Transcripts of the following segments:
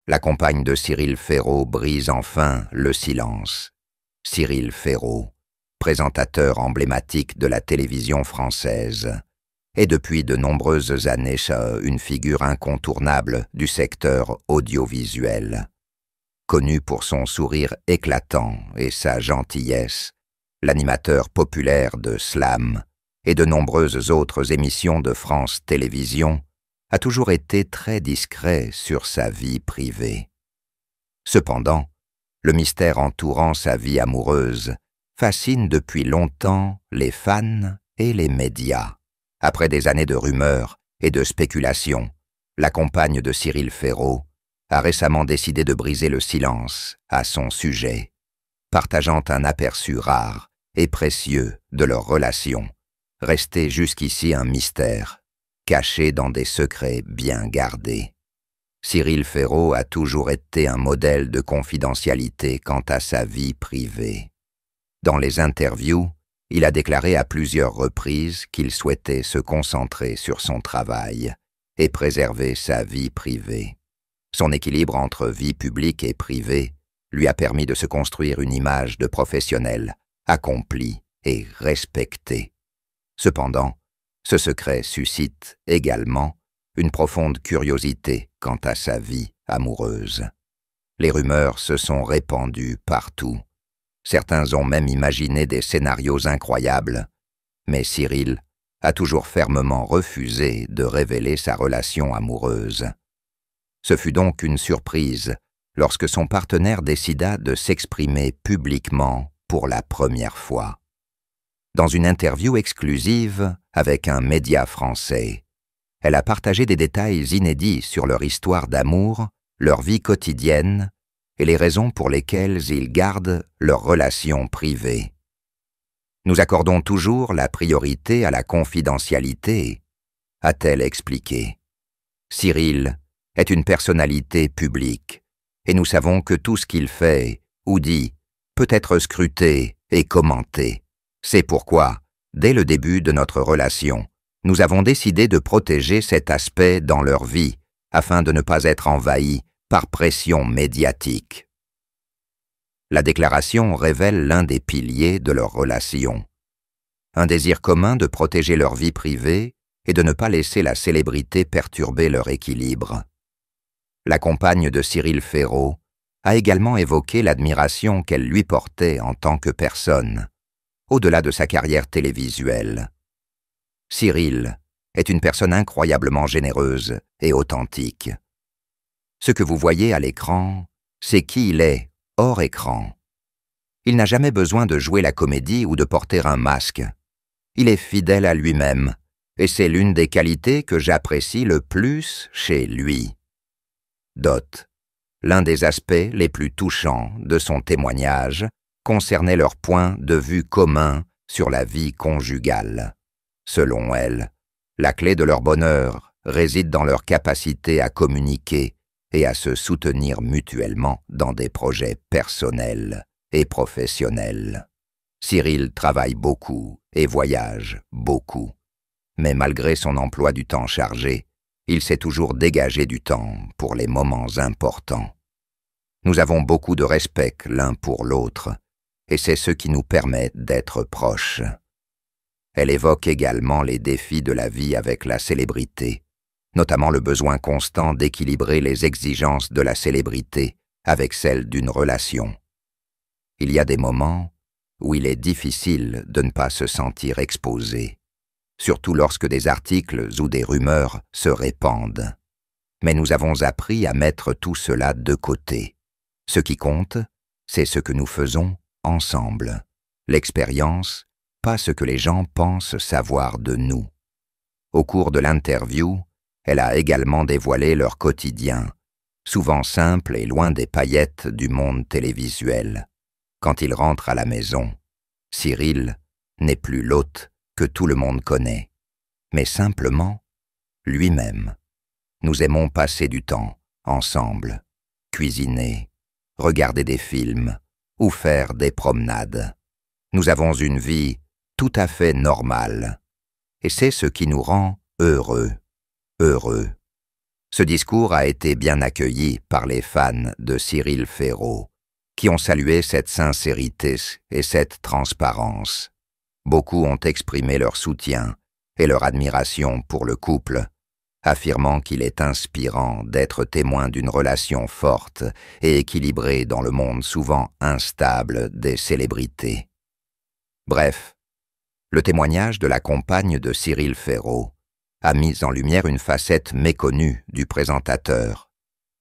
La compagne de Cyril Ferraud brise enfin le silence. Cyril Ferraud, présentateur emblématique de la télévision française, est depuis de nombreuses années une figure incontournable du secteur audiovisuel. Connu pour son sourire éclatant et sa gentillesse, l'animateur populaire de Slam et de nombreuses autres émissions de France Télévisions a toujours été très discret sur sa vie privée. Cependant, le mystère entourant sa vie amoureuse fascine depuis longtemps les fans et les médias. Après des années de rumeurs et de spéculations, la compagne de Cyril Ferraud a récemment décidé de briser le silence à son sujet, partageant un aperçu rare et précieux de leur relation, resté jusqu'ici un mystère, caché dans des secrets bien gardés. Cyril Ferraud a toujours été un modèle de confidentialité quant à sa vie privée. Dans les interviews, il a déclaré à plusieurs reprises qu'il souhaitait se concentrer sur son travail et préserver sa vie privée. Son équilibre entre vie publique et privée lui a permis de se construire une image de professionnel accompli et respecté. Cependant, ce secret suscite également une profonde curiosité quant à sa vie amoureuse. Les rumeurs se sont répandues partout. Certains ont même imaginé des scénarios incroyables, mais Cyril a toujours fermement refusé de révéler sa relation amoureuse. Ce fut donc une surprise lorsque son partenaire décida de s'exprimer publiquement pour la première fois. Dans une interview exclusive avec un média français, elle a partagé des détails inédits sur leur histoire d'amour, leur vie quotidienne et les raisons pour lesquelles ils gardent leur relation privée. Nous accordons toujours la priorité à la confidentialité, a-t-elle expliqué. Cyril est une personnalité publique, et nous savons que tout ce qu'il fait ou dit peut être scruté et commenté. C'est pourquoi, dès le début de notre relation, nous avons décidé de protéger cet aspect dans leur vie, afin de ne pas être envahis par pression médiatique. La déclaration révèle l'un des piliers de leur relation. Un désir commun de protéger leur vie privée et de ne pas laisser la célébrité perturber leur équilibre. La compagne de Cyril Ferraud a également évoqué l'admiration qu'elle lui portait en tant que personne, au-delà de sa carrière télévisuelle. Cyril est une personne incroyablement généreuse et authentique. Ce que vous voyez à l'écran, c'est qui il est hors écran. Il n'a jamais besoin de jouer la comédie ou de porter un masque. Il est fidèle à lui-même, et c'est l'une des qualités que j'apprécie le plus chez lui. L'un des aspects les plus touchants de son témoignage concernait leur point de vue commun sur la vie conjugale. Selon elle, la clé de leur bonheur réside dans leur capacité à communiquer et à se soutenir mutuellement dans des projets personnels et professionnels. Cyril travaille beaucoup et voyage beaucoup, mais malgré son emploi du temps chargé, il sait toujours dégager du temps pour les moments importants. Nous avons beaucoup de respect l'un pour l'autre, et c'est ce qui nous permet d'être proches. Elle évoque également les défis de la vie avec la célébrité, notamment le besoin constant d'équilibrer les exigences de la célébrité avec celles d'une relation. Il y a des moments où il est difficile de ne pas se sentir exposé, surtout lorsque des articles ou des rumeurs se répandent. Mais nous avons appris à mettre tout cela de côté. Ce qui compte, c'est ce que nous faisons ensemble. L'expérience, pas ce que les gens pensent savoir de nous. Au cours de l'interview, elle a également dévoilé leur quotidien, souvent simple et loin des paillettes du monde télévisuel. Quand il rentre à la maison, Cyril n'est plus l'hôte que tout le monde connaît, mais simplement lui-même. Nous aimons passer du temps ensemble, cuisiner, regarder des films ou faire des promenades. Nous avons une vie tout à fait normale, et c'est ce qui nous rend heureux. Ce discours a été bien accueilli par les fans de Cyril Ferraud, qui ont salué cette sincérité et cette transparence. Beaucoup ont exprimé leur soutien et leur admiration pour le couple, affirmant qu'il est inspirant d'être témoin d'une relation forte et équilibrée dans le monde souvent instable des célébrités. Bref, le témoignage de la compagne de Cyril Ferraud a mis en lumière une facette méconnue du présentateur,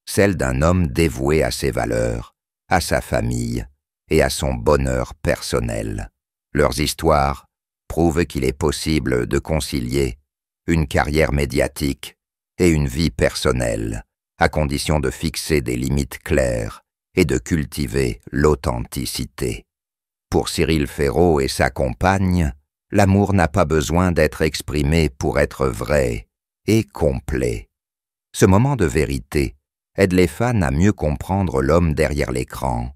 celle d'un homme dévoué à ses valeurs, à sa famille et à son bonheur personnel. Leurs histoires prouvent qu'il est possible de concilier une carrière médiatique et une vie personnelle, à condition de fixer des limites claires et de cultiver l'authenticité. Pour Cyril Ferraud et sa compagne, l'amour n'a pas besoin d'être exprimé pour être vrai et complet. Ce moment de vérité aide les fans à mieux comprendre l'homme derrière l'écran,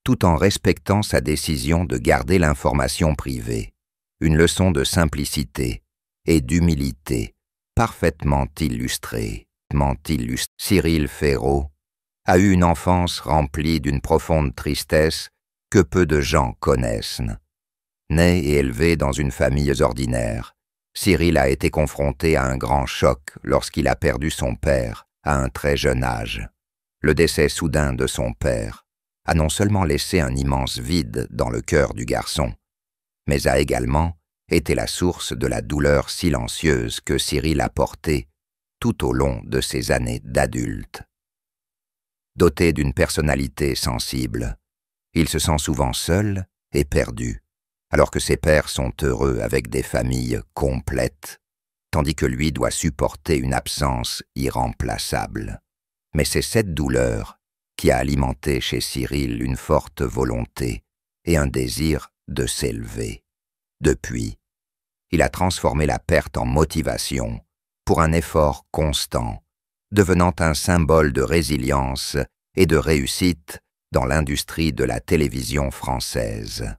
tout en respectant sa décision de garder l'information privée. Une leçon de simplicité et d'humilité parfaitement illustrée. Cyril Ferraud a eu une enfance remplie d'une profonde tristesse que peu de gens connaissent. Né et élevé dans une famille ordinaire, Cyril a été confronté à un grand choc lorsqu'il a perdu son père à un très jeune âge. Le décès soudain de son père a non seulement laissé un immense vide dans le cœur du garçon, mais a également été la source de la douleur silencieuse que Cyril a portée tout au long de ses années d'adulte. Doté d'une personnalité sensible, il se sent souvent seul et perdu, alors que ses pères sont heureux avec des familles complètes, tandis que lui doit supporter une absence irremplaçable. Mais c'est cette douleur qui a alimenté chez Cyril une forte volonté et un désir de s'élever. Depuis, il a transformé la perte en motivation pour un effort constant, devenant un symbole de résilience et de réussite dans l'industrie de la télévision française.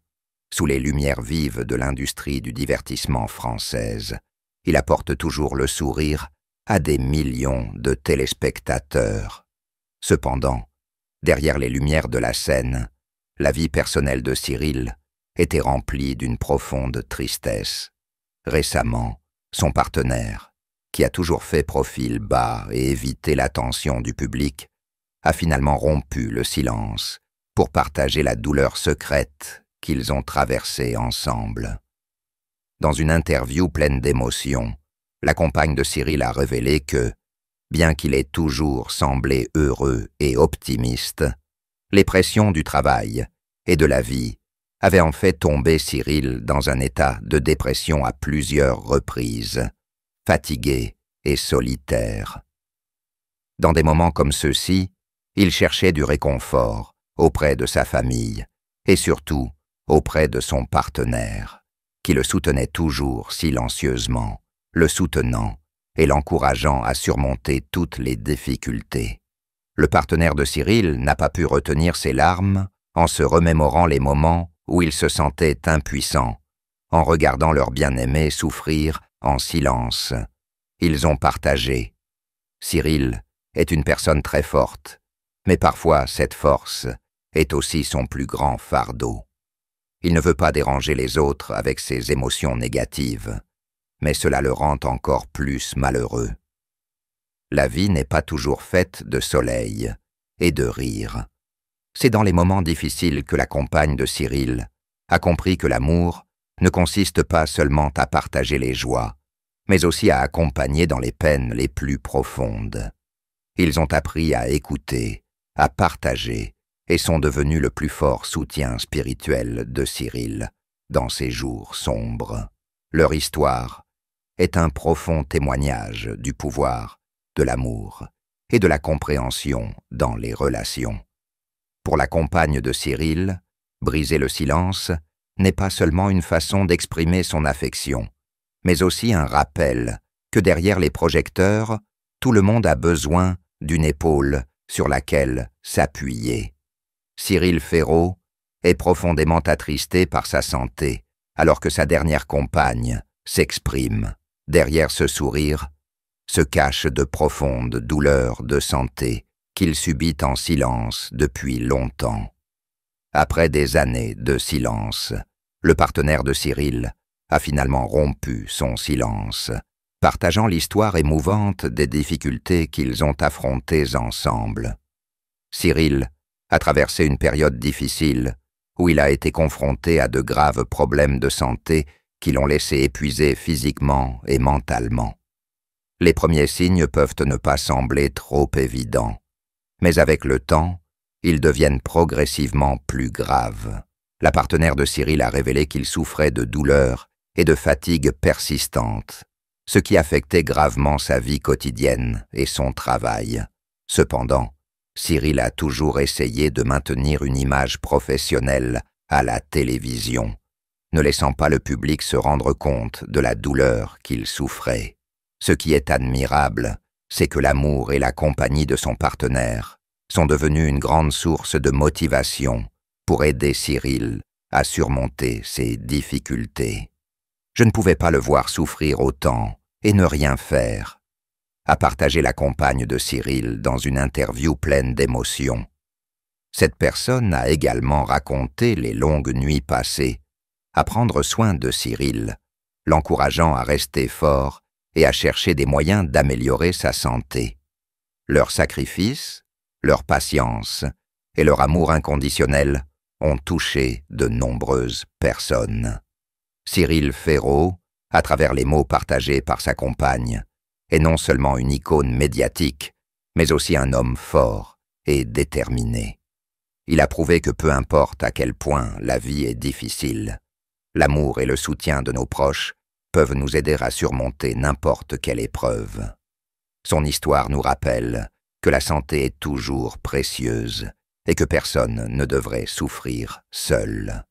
Sous les lumières vives de l'industrie du divertissement française, il apporte toujours le sourire à des millions de téléspectateurs. Cependant, derrière les lumières de la scène, la vie personnelle de Cyril était remplie d'une profonde tristesse. Récemment, son partenaire, qui a toujours fait profil bas et évité l'attention du public, a finalement rompu le silence pour partager la douleur secrète qu'ils ont traversée ensemble. Dans une interview pleine d'émotion, la compagne de Cyril a révélé que, bien qu'il ait toujours semblé heureux et optimiste, les pressions du travail et de la vie avaient en fait tombé Cyril dans un état de dépression à plusieurs reprises, fatigué et solitaire. Dans des moments comme ceux-ci, il cherchait du réconfort auprès de sa famille et surtout auprès de son partenaire, qui le soutenait toujours silencieusement, le soutenant et l'encourageant à surmonter toutes les difficultés. Le partenaire de Cyril n'a pas pu retenir ses larmes en se remémorant les moments où il se sentait impuissant, en regardant leur bien-aimé souffrir en silence. Ils ont partagé. Cyril est une personne très forte, mais parfois cette force est aussi son plus grand fardeau. Il ne veut pas déranger les autres avec ses émotions négatives, mais cela le rend encore plus malheureux. La vie n'est pas toujours faite de soleil et de rire. C'est dans les moments difficiles que la compagne de Cyril a compris que l'amour ne consiste pas seulement à partager les joies, mais aussi à accompagner dans les peines les plus profondes. Ils ont appris à écouter, à partager, et sont devenus le plus fort soutien spirituel de Cyril dans ses jours sombres. Leur histoire est un profond témoignage du pouvoir, de l'amour et de la compréhension dans les relations. Pour la compagne de Cyril, briser le silence n'est pas seulement une façon d'exprimer son affection, mais aussi un rappel que derrière les projecteurs, tout le monde a besoin d'une épaule sur laquelle s'appuyer. Cyril Ferraud est profondément attristé par sa santé, alors que sa dernière compagne s'exprime. Derrière ce sourire, se cachent de profondes douleurs de santé qu'il subit en silence depuis longtemps. Après des années de silence, le partenaire de Cyril a finalement rompu son silence, partageant l'histoire émouvante des difficultés qu'ils ont affrontées ensemble. Cyril a traversé une période difficile où il a été confronté à de graves problèmes de santé qui l'ont laissé épuisé physiquement et mentalement. Les premiers signes peuvent ne pas sembler trop évidents, mais avec le temps, ils deviennent progressivement plus graves. La partenaire de Cyril a révélé qu'il souffrait de douleurs et de fatigue persistantes, ce qui affectait gravement sa vie quotidienne et son travail. Cependant, Cyril a toujours essayé de maintenir une image professionnelle à la télévision, ne laissant pas le public se rendre compte de la douleur qu'il souffrait. Ce qui est admirable, c'est que l'amour et la compagnie de son partenaire sont devenus une grande source de motivation pour aider Cyril à surmonter ses difficultés. Je ne pouvais pas le voir souffrir autant et ne rien faire, a partagé la compagne de Cyril dans une interview pleine d'émotions. Cette personne a également raconté les longues nuits passées à prendre soin de Cyril, l'encourageant à rester fort et à chercher des moyens d'améliorer sa santé. Leur sacrifice, leur patience et leur amour inconditionnel ont touché de nombreuses personnes. Cyril Ferraud, à travers les mots partagés par sa compagne, est non seulement une icône médiatique, mais aussi un homme fort et déterminé. Il a prouvé que peu importe à quel point la vie est difficile, l'amour et le soutien de nos proches peuvent nous aider à surmonter n'importe quelle épreuve. Son histoire nous rappelle que la santé est toujours précieuse et que personne ne devrait souffrir seul.